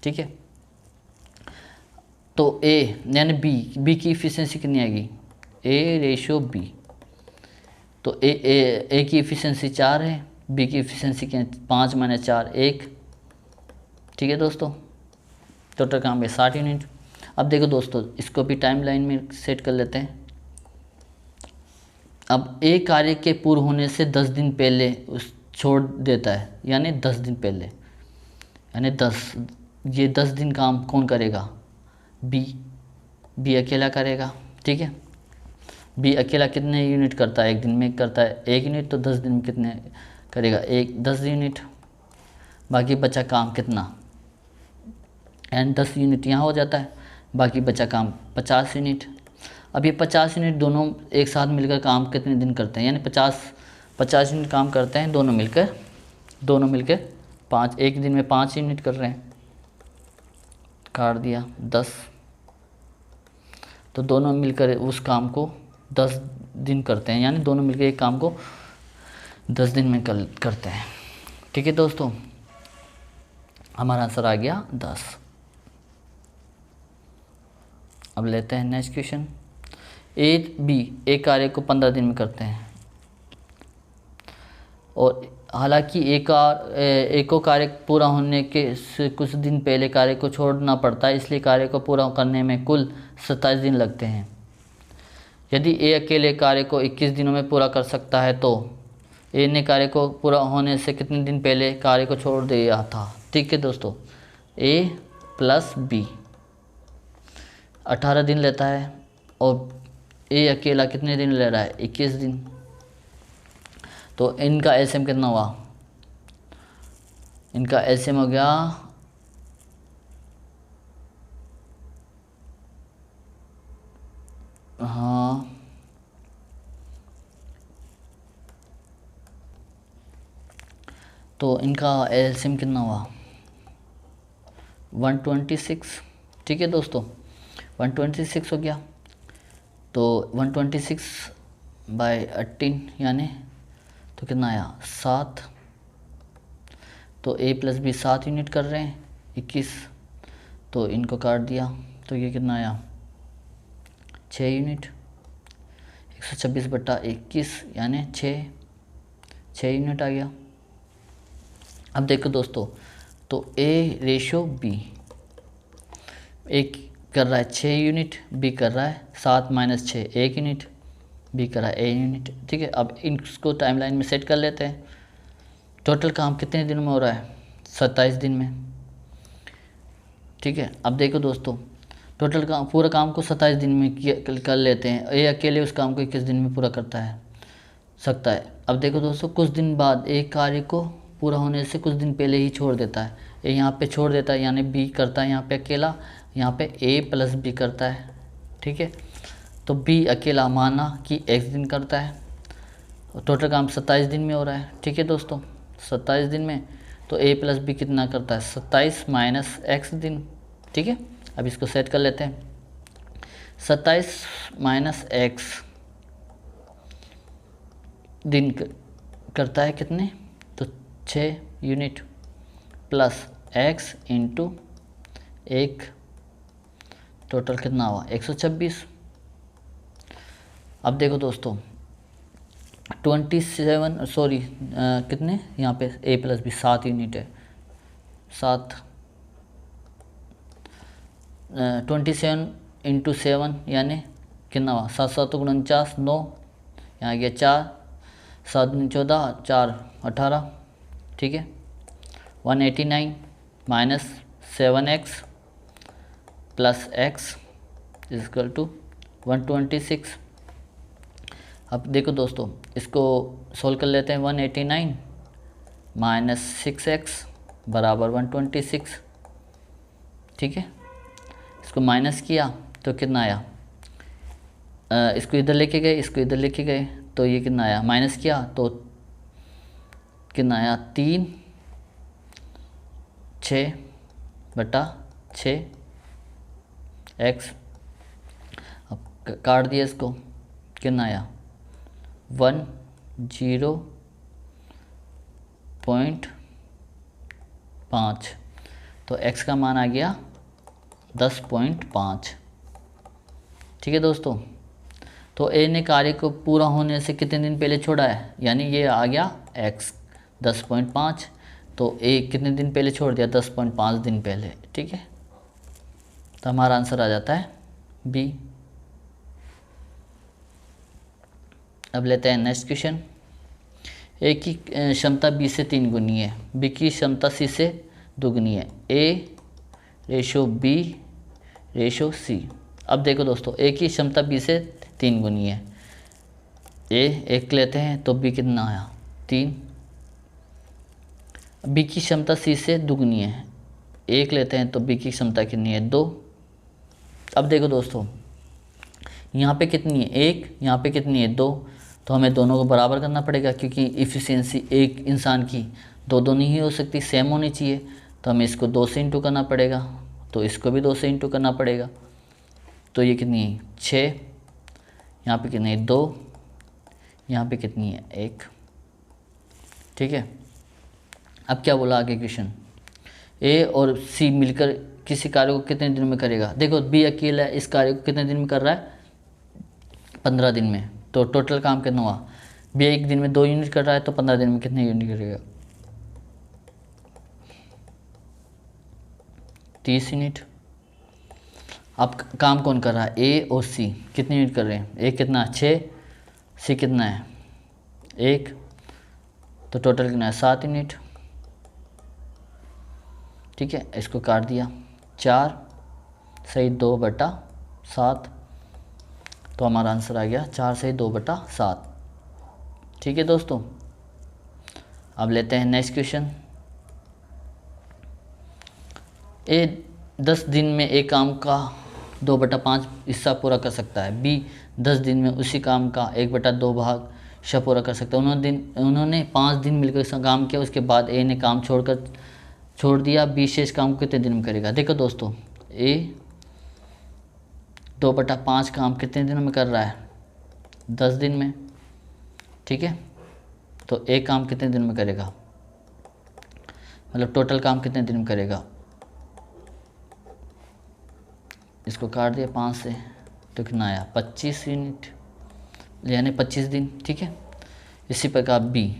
A: ठीक है। तो ए यानी बी की इफ़िशियंसी कितनी आएगी, ए रेशो बी, तो ए की इफ़िशियंसी 4 है, बी की इफ़िशियंसी क्या है 5 - 4 1, ठीक है दोस्तों। टोटल काम है 60 यूनिट। अब देखो दोस्तों, इसको भी टाइम लाइन में सेट कर लेते हैं। अब ए कार्य के पूर्ण होने से 10 दिन पहले उस छोड़ देता है, यानी 10 दिन पहले, यानी 10, ये 10 दिन काम कौन करेगा, बी अकेला करेगा, ठीक है। बी अकेला कितने यूनिट करता है, एक दिन में करता है 1 यूनिट, तो 10 दिन में कितने करेगा, 10 यूनिट। बाकी बचा काम कितना, एंड 10 यूनिट यहाँ हो जाता है, बाकी बचा काम 50 यूनिट। अब ये 50 यूनिट दोनों एक साथ मिलकर काम कितने दिन करते हैं, यानी 50 यूनिट काम करते हैं दोनों मिलकर 5, एक दिन में 5 यूनिट कर रहे हैं, काट दिया 10, तो दोनों मिलकर उस काम को 10 दिन करते हैं, यानी दोनों मिलकर एक काम को 10 दिन में करते हैं, ठीक है दोस्तों। हमारा आंसर आ गया 10। अब लेते हैं नेक्स्ट क्वेश्चन। एक कार्य को 15 दिन में करते हैं, और हालांकि एक को कार्य पूरा होने के से कुछ दिन पहले कार्य को छोड़ना पड़ता है, इसलिए कार्य को पूरा करने में कुल 27 दिन लगते हैं। यदि ए अकेले कार्य को 21 दिनों में पूरा कर सकता है, तो ए ने कार्य को पूरा होने से कितने दिन पहले कार्य को छोड़ दिया था। ठीक है दोस्तों, ए प्लस बी 18 दिन लेता है, और ए अकेला कितने दिन ले रहा है 21 दिन, तो इनका एलसीएम कितना हुआ, इनका एलसीएम हो गया हाँ तो इनका एलसीएम कितना हुआ 126। ठीक है दोस्तों, 126 हो गया, तो 126/18 यानी तो कितना आया 7, तो ए प्लस बी 7 यूनिट कर रहे हैं 21, तो इनको काट दिया तो ये कितना आया 6 यूनिट, 126/21 यानी 6 यूनिट आ गया। अब देखो दोस्तों, तो ए रेशो बी, एक कर रहा है 6 यूनिट, बी कर रहा है 7 - 6 1 यूनिट, बी कर रहा है 1 यूनिट। ठीक है, अब इसको टाइमलाइन में सेट कर लेते हैं। टोटल काम कितने दिन में हो रहा है 27 दिन में। ठीक है, अब देखो दोस्तों, टोटल काम पूरा काम को 27 दिन में कर लेते हैं, ए अकेले उस काम को 21 दिन में पूरा सकता है। अब देखो दोस्तों, कुछ दिन बाद एक कार्य को पूरा होने से कुछ दिन पहले ही छोड़ देता है, ए यहाँ पे छोड़ देता है, यानी बी करता है यहाँ पे अकेला, यहाँ पे ए प्लस बी करता है। ठीक है, तो बी अकेला माना कि x दिन करता है, टोटल काम 27 दिन में हो रहा है। ठीक है दोस्तों, 27 दिन में तो a प्लस बी कितना करता है 27 - x दिन। ठीक है, अब इसको सेट कर लेते हैं। 27 - x दिन करता है कितने, तो 6 unit, plus x into 1, total कितना हुआ 126। अब देखो दोस्तों कितने यहाँ पे a प्लस बी 7 यूनिट है, 7 27 इंटू 7 यानी कितना हुआ 7 - 7 = 49, 9 यहाँ गया 4, 7 × 14 4 18। ठीक है, 189 minus 7x plus x equal to 126। अब देखो दोस्तों, इसको सोल्व कर लेते हैं। 189 -6x बराबर 126। ठीक है, इसको माइनस किया तो कितना आया, इसको इधर लेके गए, इसको इधर लेके गए, तो ये कितना आया, माइनस किया तो कितना आया, 3 6/6 x। अब काट दिया इसको, कितना आया 10.5, तो x का मान आ गया 10.5। ठीक है दोस्तों, तो a ने कार्य को पूरा होने से कितने दिन पहले छोड़ा है, यानी ये आ गया x 10.5, तो a कितने दिन पहले छोड़ दिया, 10.5 दिन पहले। ठीक है, तो हमारा आंसर आ जाता है b। अब लेते हैं नेक्स्ट क्वेश्चन। a की क्षमता b से 3 गुनी है, b की क्षमता c से दुगनी है, a/b/c। अब देखो दोस्तों, a की क्षमता b से 3 गुनी है, a 1 लेते हैं तो b कितना आया 3। b की क्षमता c से दुगनी है, 1 लेते हैं तो b की क्षमता कितनी है 2। अब देखो दोस्तों, यहाँ पे कितनी है 1, यहाँ पे कितनी है 2, तो हमें दोनों को बराबर करना पड़ेगा, क्योंकि इफ़िशियंसी एक इंसान की दो नहीं हो सकती, सेम होनी चाहिए। तो हमें इसको 2 से इंटू करना पड़ेगा, तो इसको भी 2 से इंटू करना पड़ेगा। तो ये कितनी है 6, यहाँ पे कितनी है 2, यहाँ पे कितनी है 1। ठीक है, अब क्या बोला आगे क्वेश्चन, ए और सी मिलकर किसी कार्य को कितने दिन में करेगा। देखो बी अकेला है, इस कार्य को कितने दिन में कर रहा है 15 दिन में, तो टोटल काम कितना हुआ, बी एक दिन में 2 यूनिट कर रहा है, तो 15 दिन में कितने यूनिट करेगा 30 यूनिट। अब काम कौन कर रहा है, ए और सी कितने यूनिट कर रहे हैं, ए कितना 6, सी कितना है 1, तो टोटल कितना है 7 यूनिट। ठीक है, इसको काट दिया, 4 सही 2/7, तो हमारा आंसर आ गया 4 सही 2/7। ठीक है दोस्तों, अब लेते हैं नेक्स्ट क्वेश्चन। ए 10 दिन में एक काम का 2/5 हिस्सा पूरा कर सकता है, बी 10 दिन में उसी काम का 1/2 भाग हिस्सा पूरा कर सकता है। उन्होंने 5 दिन मिलकर काम किया, उसके बाद ए ने काम छोड़ दिया, बी शेष काम को कितने दिन में करेगा। देखो दोस्तों, ए 2/5 काम कितने दिनों में कर रहा है 10 दिन में। ठीक है, तो एक काम कितने दिन में करेगा, मतलब टोटल काम कितने दिन में करेगा, इसको काट दिया 5 से, तो कितना आया 25 यूनिट, यानी 25 दिन। ठीक है, इसी प्रकार बी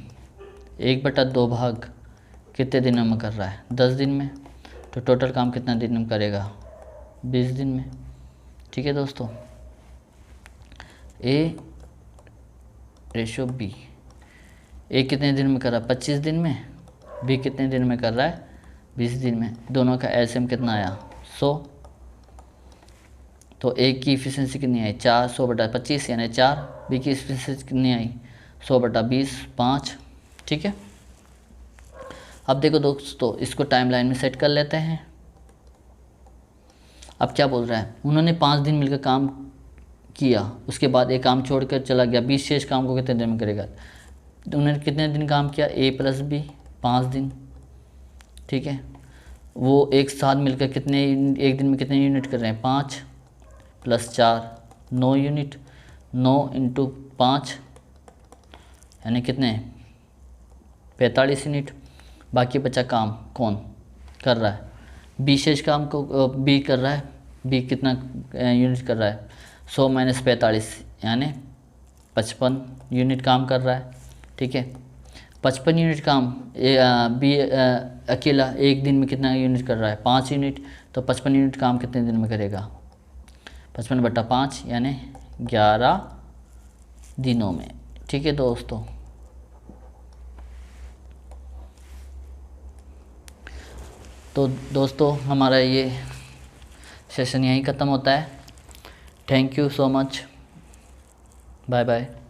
A: 1/2 भाग कितने दिनों में कर रहा है 10 दिन में, तो टोटल काम कितना दिन में करेगा 20 दिन में। ठीक है दोस्तों, A/B, ए कितने दिन में कर रहा है 25 दिन में, बी कितने दिन में कर रहा है 20 दिन में। दोनों का एलसीएम कितना आया 100, तो ए की इफिशिएंसी कितनी आई 400/25 यानी 4, बी की इफिशिएंसी कितनी आई 100/20 5। ठीक है, अब देखो दोस्तों, इसको टाइमलाइन में सेट कर लेते हैं। अब क्या बोल रहा है, उन्होंने 5 दिन मिलकर काम किया, उसके बाद एक काम छोड़कर चला गया, 20 शेष काम को कितने दिन में करेगा। तो उन्होंने कितने दिन काम किया, A+B 5 दिन। ठीक है, वो एक साथ मिलकर कितने एक दिन में कितने यूनिट कर रहे हैं 5 + 4 9 यूनिट, 9 × 5 यानी कितने 45 यूनिट। बाकी बचा काम कौन कर रहा है, बी शेष काम को बी कर रहा है, बी कितना यूनिट कर रहा है 100 - 45 यानी 55 यूनिट काम कर रहा है। ठीक है, 55 यूनिट काम बी अकेला एक दिन में कितना यूनिट कर रहा है 5 यूनिट, तो 55 यूनिट काम कितने दिन में करेगा 55/5 यानी 11 दिनों में। ठीक है दोस्तों, तो दोस्तों हमारा ये सेशन यहीं ख़त्म होता है। Thank you so much, bye bye.